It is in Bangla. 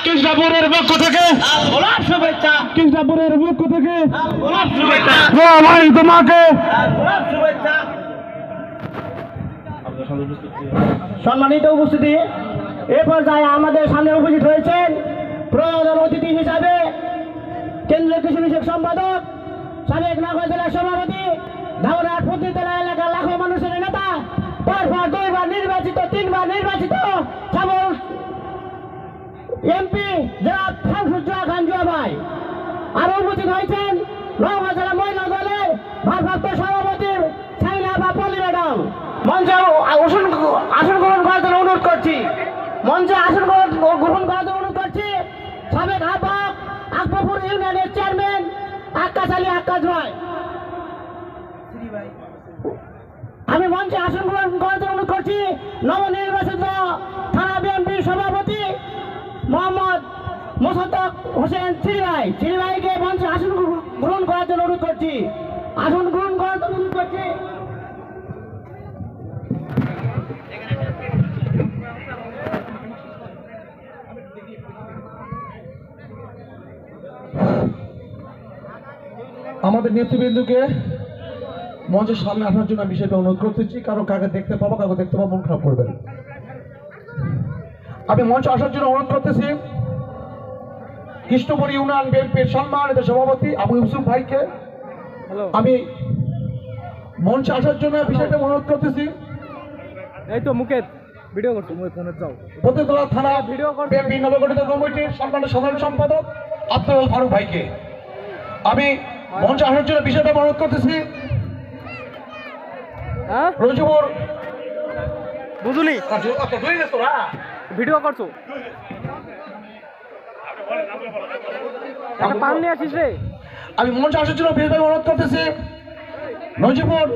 কৃষ্ণপুরের পক্ষ থেকে কৃষ্ণপুরের পক্ষ থেকে ভাই তোমাকে সম্মানিত উপস্থিতি, এ পর্যায়ে আমাদের সামনে উপস্থিত হয়েছেন প্রধান অতিথি হিসাবে কেন্দ্রীয় কৃষি বিষয়ক সম্পাদক, সাবেক নওগাঁ জেলার সভাপতি, ধামরাট প্রতিতলা এলাকার লাখো মানুষের নেতা, পরপর 2বার নির্বাচিত, 3বার নির্বাচিত সবল এমপি জনাব শামসুজ্জোহা খান জুয়া ভাই। আরো উপস্থিত হয়েছেন নওগাঁ জেলা মহিলা দলের ভারপ্রাপ্ত সভাপতি সাইনা বা পল্লী ম্যাডাম। মঞ্চে আসন গ্রহণ করার জন্য অনুরোধ করছি, মঞ্চে আসন গ্রহণ করার জন্য অনুরোধ করছি সাবেক আহ্বায়ক আকবরপুর ইউনিয়নের চেয়ারম্যান আক্কাস আলী আক্কাস ভাই। আমি মঞ্চে আসন গ্রহণ করার জন্য অনুরোধ করছি নবনির্বাচিত থানা বিএনপির সভাপতি মোহাম্মদ মোসাদ্দেক হোসেন চিরি ভাইকে মঞ্চে আসন গ্রহণ করার জন্য অনুরোধ করছি, আসন গ্রহণ করার জন্য অনুরোধ করছি। আমাদের নেতৃবৃন্দকে মঞ্চের সামনে আসার জন্য বিষয়টা অনুরোধ করতেছি। কারো কাকে দেখতে পাবো, কাকে দেখতে পাবো, মন খারাপ করবেন। আমি মঞ্চে আসার জন্য অনুরোধ করতেছি কৃষ্ণপুর ইউনিয়ন বিএনপির সম্মানিত সভাপতি আবু ইউসুফ ভাইকে। আমি মঞ্চে আসার জন্য বিষয়টা অনুরোধ করতেছি। এই তো মুকেত ভিডিও করছো, মই ফোনে যাও। প্রতিতলা থানা বিএনপি নবগঠিত কমিটির সম্মানিত সাধারণ সম্পাদক আব্দুল ফারুক ভাইকে আমি মঞ্চে আসার জন্য বিষয়টা অনুরোধ করতেছি। হ্যাঁ রজিবর বুঝুনি ভিডিও করছো, পান নিয়ে আসিস রে। আমি মঞ্চে আসার জন্য বিষয়টা অনুরোধ করতেছি। নজিবুর